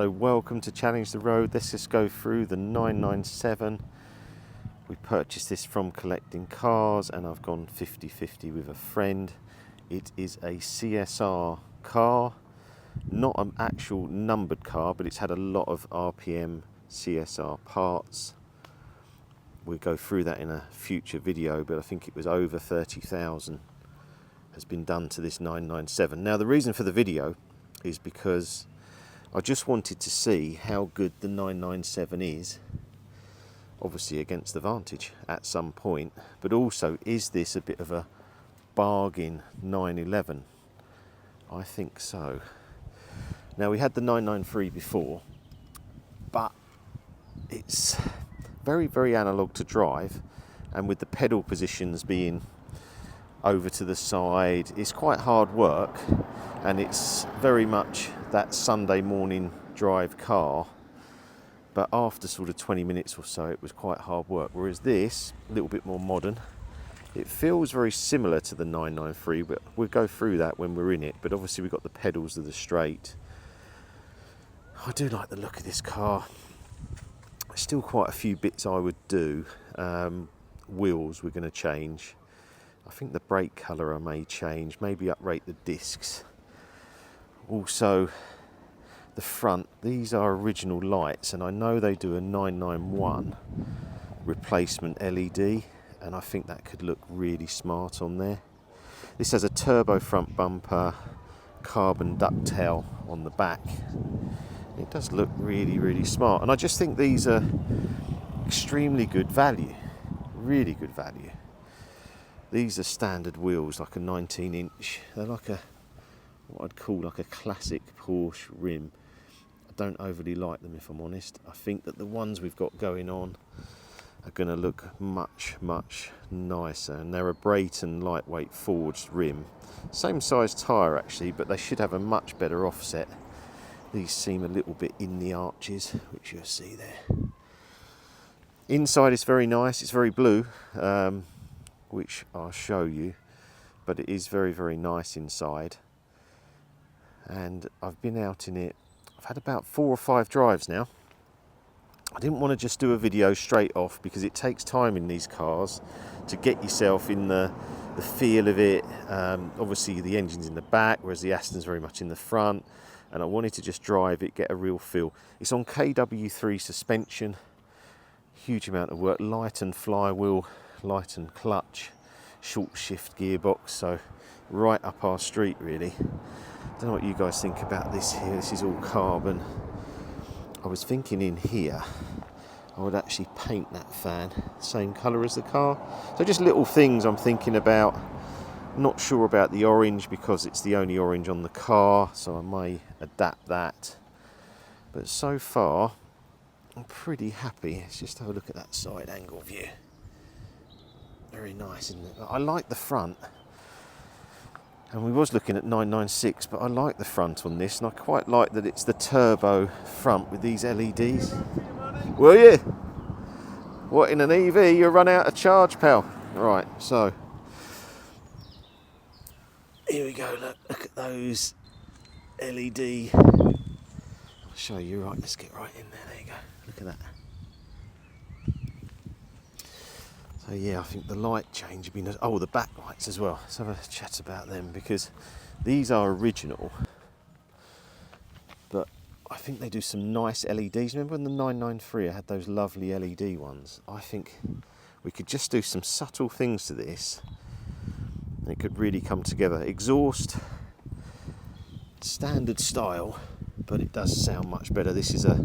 So welcome to Challenge the Road. Let's just go through the 997. We purchased this from Collecting Cars and I've gone 50-50 with a friend. It is a CSR car, not an actual numbered car, but it's had a lot of RPM CSR parts. We'll go through that in a future video, but I think it was over 30,000 has been done to this 997. Now the reason for the video is because I just wanted to see how good the 997 is, obviously against the Vantage at some point, but also is this a bit of a bargain 911? I think so. Now we had the 993 before, but it's very, very analog to drive, and with the pedal positions being over to the side, it's quite hard work, and it's very much that Sunday morning drive car, but after sort of 20 minutes or so it was quite hard work, whereas this, a little bit more modern, it feels very similar to the 993, but we'll go through that when we're in it. But obviously we've got the pedals of the straight. I do like the look of this car. Still quite a few bits I would do. Wheels we're going to change. I think the brake colour I may change, maybe uprate the discs. Also the front, these are original lights, and I know they do a 991 replacement LED, and I think that could look really smart on there. This has a turbo front bumper, carbon ducktail on the back. It does look really, really smart, and I just think these are extremely good value, really good value. These are standard wheels, like a 19-inch. They're like a, what I'd call like a classic Porsche rim. I don't overly like them, if I'm honest. I think that the ones we've got going on are going to look much, much nicer, and they're a Brayton lightweight forged rim. Same size tyre actually, but they should have a much better offset. These seem a little bit in the arches, which you'll see there. Inside is very nice, it's very blue, which I'll show you, but it is very, very nice inside. And I've been out in it, I've had about 4 or 5 drives now. I didn't want to just do a video straight off because it takes time in these cars to get yourself in the feel of it. Obviously the engine's in the back, whereas the Aston's very much in the front, and I wanted to just drive it, get a real feel. It's on KW3 suspension, huge amount of work, light and flywheel, light and clutch, short shift gearbox, so right up our street really. Don't know what you guys think about this here. This is all carbon. I was thinking in here I would actually paint that fan same colour as the car. So just little things I'm thinking about. Not sure about the orange because it's the only orange on the car, so I may adapt that. But so far I'm pretty happy. Let's just have a look at that side angle view. Very nice, isn't it? I like the front, and we was looking at 996, but I like the front on this, and I quite like that it's the turbo front with these LEDs. Will you? What, in an EV you run out of charge, pal? Right, so here we go. Look at those LED. I'll show you. Right, let's get right in there. There you go. Look at that. So yeah, I think the light change have been, oh, the backlights as well. Let's have a chat about them, because these are original, but I think they do some nice LEDs. Remember when the 993 had those lovely LED ones? I think we could just do some subtle things to this and it could really come together. Exhaust, standard style, but it does sound much better. This is a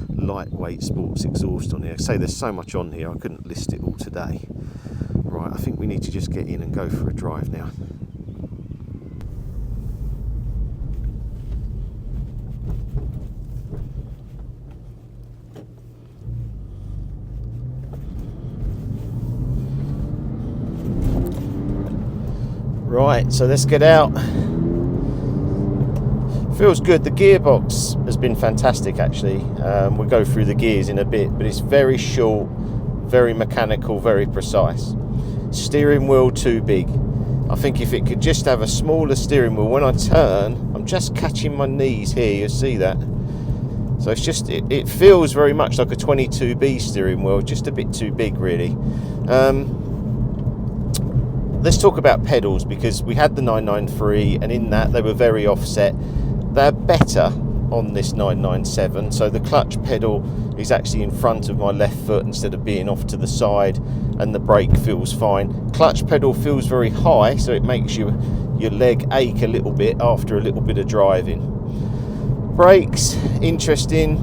lightweight sports exhaust on here. I say there's so much on here, I couldn't list it all today. Right, I think we need to just get in and go for a drive now. Right, so let's get out. Feels good. The gearbox has been fantastic actually. We'll go through the gears in a bit, but it's very short, very mechanical, very precise. Steering wheel too big. I think if it could just have a smaller steering wheel, when I turn, I'm just catching my knees here, you'll see that. So it's just, it feels very much like a 22B steering wheel, just a bit too big really. Let's talk about pedals, because we had the 993 and in that they were very offset. They're better on this 997, so the clutch pedal is actually in front of my left foot instead of being off to the side, and the brake feels fine. Clutch pedal feels very high, so it makes your leg ache a little bit after a little bit of driving. Brakes, interesting.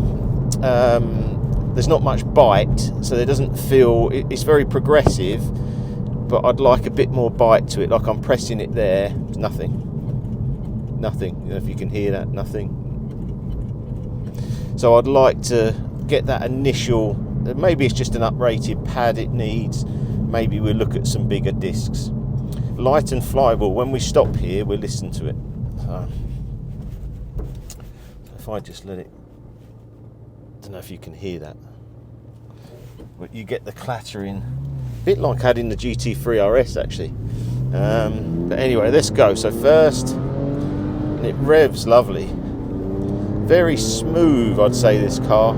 There's not much bite, so there doesn't feel, it's very progressive, but I'd like a bit more bite to it. Like I'm pressing it there, there's nothing. I don't know if you can hear that, nothing. So I'd like to get that initial, maybe it's just an uprated pad it needs, maybe we'll look at some bigger discs. Light and flywheel, when we stop here we'll listen to it. So if I just let it, I don't know if you can hear that, but you get the clattering, a bit like adding the GT3 RS actually. But anyway, let's go. So first, and it revs lovely, very smooth I'd say this car.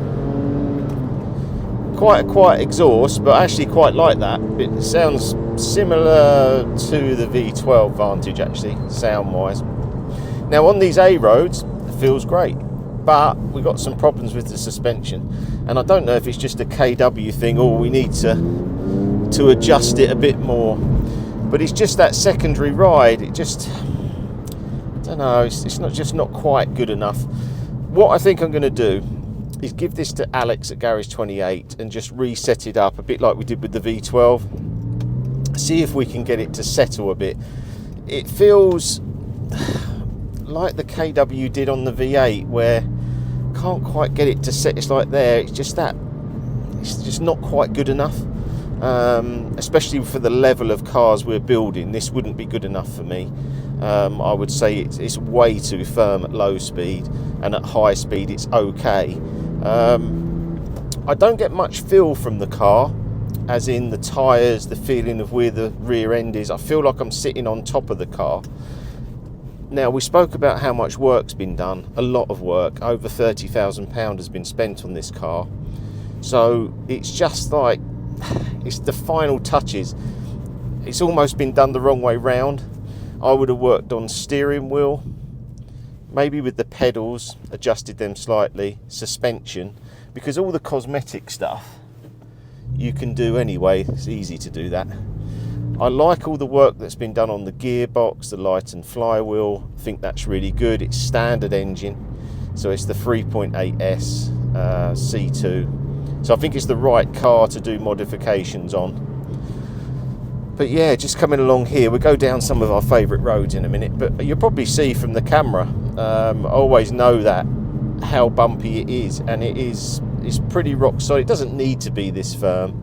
Quite a quiet exhaust, but I actually quite like that. It sounds similar to the V12 Vantage actually, sound wise. Now on these A roads it feels great, but we've got some problems with the suspension, and I don't know if it's just a KW thing or we need to adjust it a bit more, but it's just that secondary ride, it just, I don't know, it's not quite good enough. What I think I'm going to do is give this to Alex at Garage 28 and just reset it up a bit like we did with the V12, see if we can get it to settle a bit. It feels like the KW did on the V8, where can't quite get it to set. It's like there, it's just not quite good enough, especially for the level of cars we're building. This wouldn't be good enough for me. I would say it's way too firm at low speed, and at high speed it's okay. I don't get much feel from the car, as in the tyres, the feeling of where the rear end is. I feel like I'm sitting on top of the car. Now, we spoke about how much work's been done, a lot of work, over £30,000 has been spent on this car. So it's just like, it's the final touches. It's almost been done the wrong way round. I would have worked on steering wheel, maybe with the pedals, adjusted them slightly, suspension, because all the cosmetic stuff you can do anyway, it's easy to do that. I like all the work that's been done on the gearbox, the light and flywheel. I think that's really good. It's standard engine, so it's the 3.8S C2. So I think it's the right car to do modifications on. But yeah, just coming along here, we'll go down some of our favourite roads in a minute, but you'll probably see from the camera, I always know that, how bumpy it is, and it's pretty rock solid. It doesn't need to be this firm.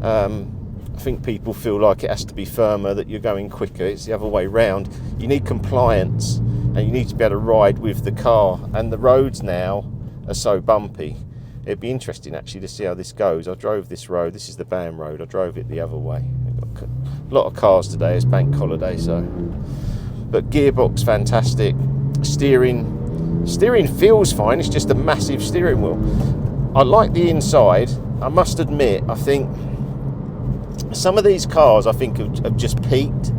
I think people feel like it has to be firmer, that you're going quicker. It's the other way round. You need compliance, and you need to be able to ride with the car, and the roads now are so bumpy. It'd be interesting actually to see how this goes. I drove this road, this is the BAM road, I drove it the other way. We've got a lot of cars today, it's bank holiday, so. But gearbox fantastic. Steering feels fine, it's just a massive steering wheel. I like the inside. I must admit, I think some of these cars I think have just peaked,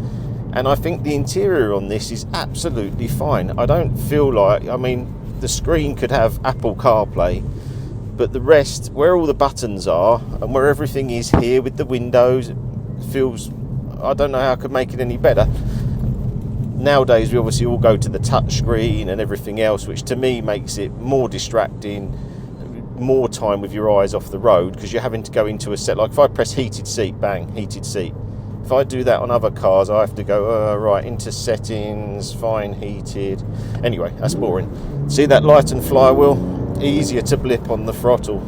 and I think the interior on this is absolutely fine. I don't feel like, I mean, the screen could have Apple CarPlay, but the rest, where all the buttons are and where everything is here with the windows, it feels, I don't know how I could make it any better. Nowadays we obviously all go to the touch screen and everything else, which to me makes it more distracting, more time with your eyes off the road, because you're having to go into a set, like if I press heated seat, bang, heated seat. If I do that on other cars, I have to go right into settings, fine, heated. Anyway, that's boring. See that light and flywheel? Easier to blip on the throttle.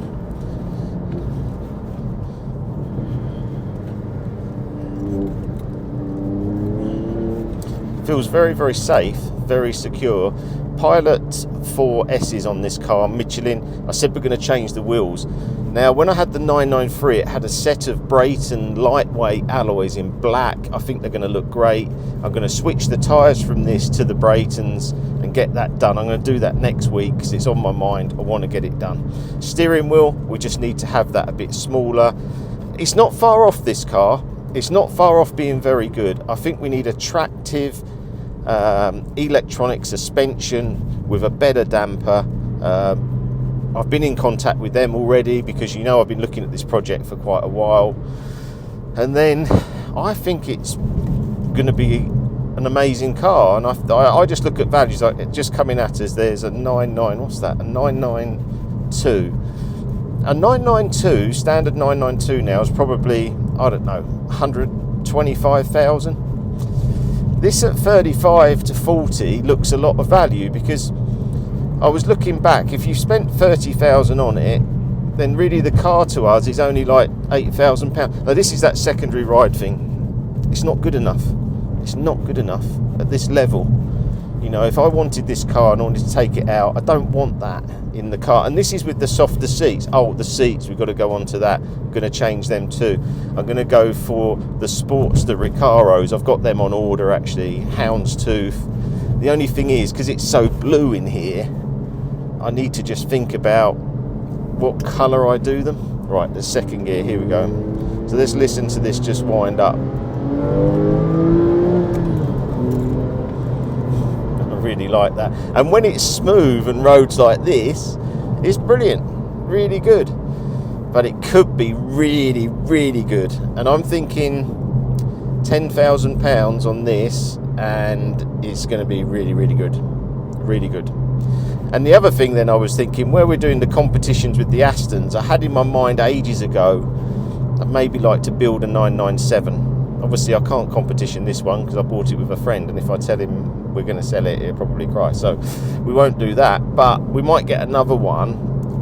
Feels very, very safe, very secure. Pilot 4S's on this car, Michelin. I said we're going to change the wheels. Now, when I had the 993, it had a set of Brayton lightweight alloys in black. I think they're going to look great. I'm going to switch the tyres from this to the Braytons and get that done. I'm going to do that next week because it's on my mind. I want to get it done. Steering wheel, we just need to have that a bit smaller. It's not far off, this car. It's not far off being very good. I think we need attractive electronic suspension with a better damper. I've been in contact with them already because, you know, I've been looking at this project for quite a while. And then I think it's going to be an amazing car. And I just look at values like just coming at us. There's a 992. A 992, standard 992 now is probably, I don't know, 125,000. This at 35 to 40 looks a lot of value because I was looking back, if you spent 30,000 on it, then really the car to us is only like £8,000. Now this is that secondary ride thing. It's not good enough. It's not good enough at this level. You know, if I wanted this car and I wanted to take it out, I don't want that in the car. And this is with the softer seats. Oh, the seats, we've got to go on to that. I'm going to change them too. I'm going to go for the Sportster Recaros. I've got them on order actually, Houndstooth. The only thing is, because it's so blue in here, I need to just think about what colour I do them. Right, the second gear, here we go. So let's listen to this just wind up. Really like that, and when it's smooth and roads like this, it's brilliant, really good. But it could be really, really good, and I'm thinking £10,000 on this, and it's going to be really, really good, really good. And the other thing then I was thinking, where we're doing the competitions with the Astons, I had in my mind ages ago I'd maybe like to build a 997. Obviously I can't competition this one because I bought it with a friend, and if I tell him we're going to sell it, he'll probably cry, so we won't do that. But we might get another one,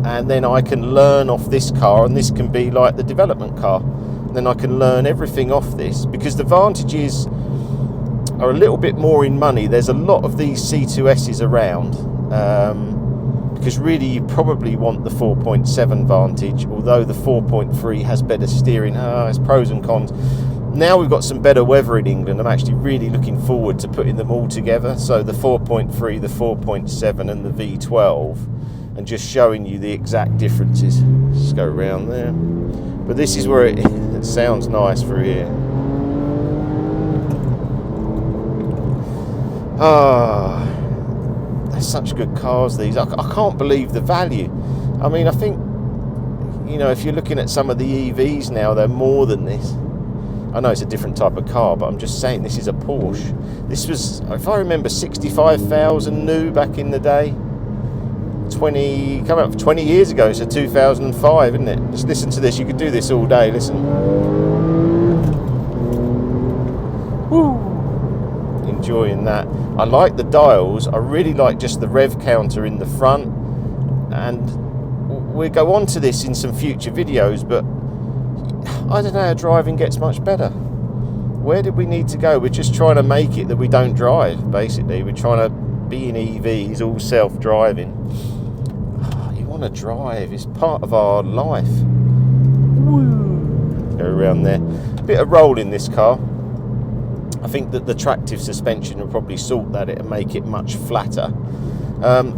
and then I can learn off this car, and this can be like the development car. And then I can learn everything off this, because the Vantages are a little bit more in money. There's a lot of these C2Ss around, because really you probably want the 4.7 Vantage, although the 4.3 has better steering. It's pros and cons. Now we've got some better weather in England. I'm actually really looking forward to putting them all together. So the 4.3, the 4.7 and the V12, and just showing you the exact differences. Just go around there. But this is where it sounds nice through here. They're such good cars, these. I can't believe the value. I mean, I think, you know, if you're looking at some of the EVs now, they're more than this. I know it's a different type of car, but I'm just saying this is a Porsche. This was, if I remember, 65,000 new back in the day. Coming up 20 years ago, so 2005, isn't it? Just listen to this. You could do this all day. Listen. Woo! Enjoying that. I like the dials. I really like just the rev counter in the front, and we'll go on to this in some future videos, but I don't know how driving gets much better. Where did we need to go? We're just trying to make it that we don't drive, basically. We're trying to be in EVs, all self-driving. You want to drive. It's part of our life. Woo. Go around there. A bit of roll in this car. I think that the tractive suspension will probably sort that and make it much flatter.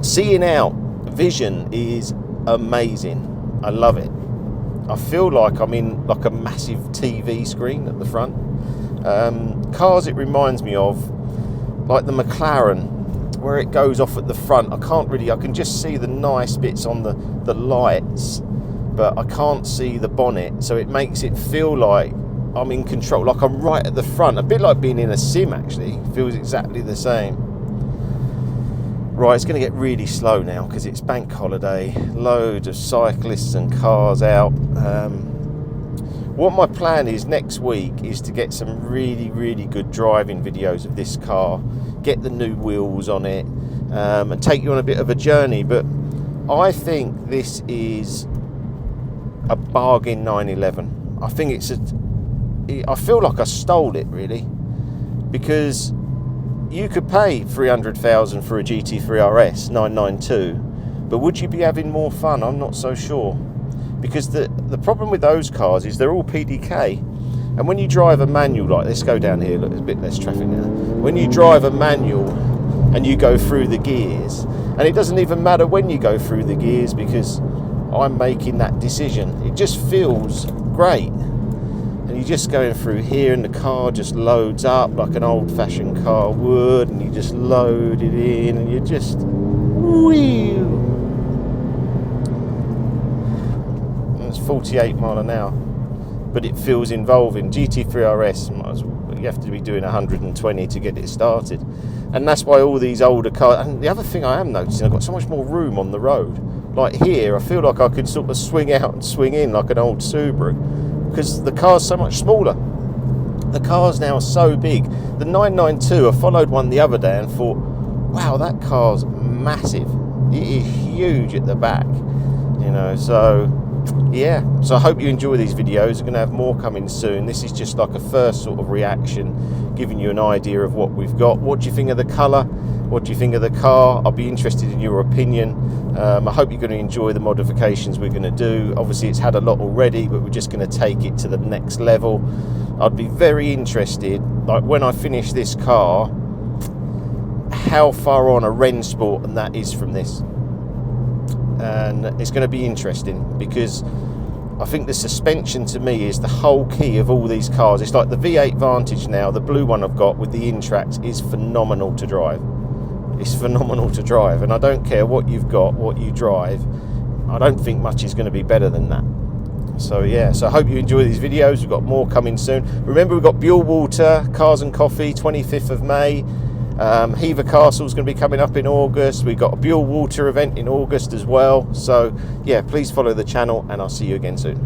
Seeing out, vision is amazing. I love it. I feel like I'm in like a massive TV screen at the front. Cars it reminds me of, like the McLaren, where it goes off at the front. I can just see the nice bits on the lights, but I can't see the bonnet, so it makes it feel like I'm in control, like I'm right at the front. A bit like being in a sim, actually. Feels exactly the same. Right, it's going to get really slow now because it's bank holiday. Loads of cyclists and cars out. What my plan is next week is to get some really, really good driving videos of this car, get the new wheels on it, and take you on a bit of a journey. But I think this is a bargain 911. I think I feel like I stole it, really, because you could pay 300,000 for a GT3 RS 992, but would you be having more fun? I'm not so sure, because the problem with those cars is they're all PDK, and when you drive a manual, like, let's go down here, look, there's a bit less traffic now. When you drive a manual and you go through the gears, and it doesn't even matter when you go through the gears, because I'm making that decision, it just feels great. And you're just going through here and the car just loads up like an old-fashioned car would, and you just load it in and you just wheel. And it's 48 mile an hour, but it feels involving. GT3 RS, you have to be doing 120 to get it started, and that's why all these older cars. And the other thing I am noticing, I've got so much more room on the road. Like here, I feel like I could sort of swing out and swing in like an old Subaru, because the car's so much smaller. The car's now so big. The 992, I followed one the other day and thought, wow, that car's massive. It is huge at the back, you know. So yeah, so I hope you enjoy these videos. We're going to have more coming soon. This is just like a first sort of reaction, giving you an idea of what we've got. What do you think of the colour? What do you think of the car? I'll be interested in your opinion. I hope you're going to enjoy the modifications we're going to do. Obviously it's had a lot already, but we're just going to take it to the next level. I'd be very interested, like when I finish this car, how far on a Rennsport and that is from this. And it's going to be interesting, because I think the suspension to me is the whole key of all these cars. It's like the V8 Vantage now, the blue one I've got with the Intrax, is phenomenal to drive. It's phenomenal to drive, and I don't care what you've got, what you drive, I don't think much is going to be better than that. So yeah, so I hope you enjoy these videos. We've got more coming soon. Remember, we've got Buell Water, Cars and Coffee, 25th of May. Hever Castle's going to be coming up in August. We've got a Buell Water event in August as well. So yeah, please follow the channel, and I'll see you again soon.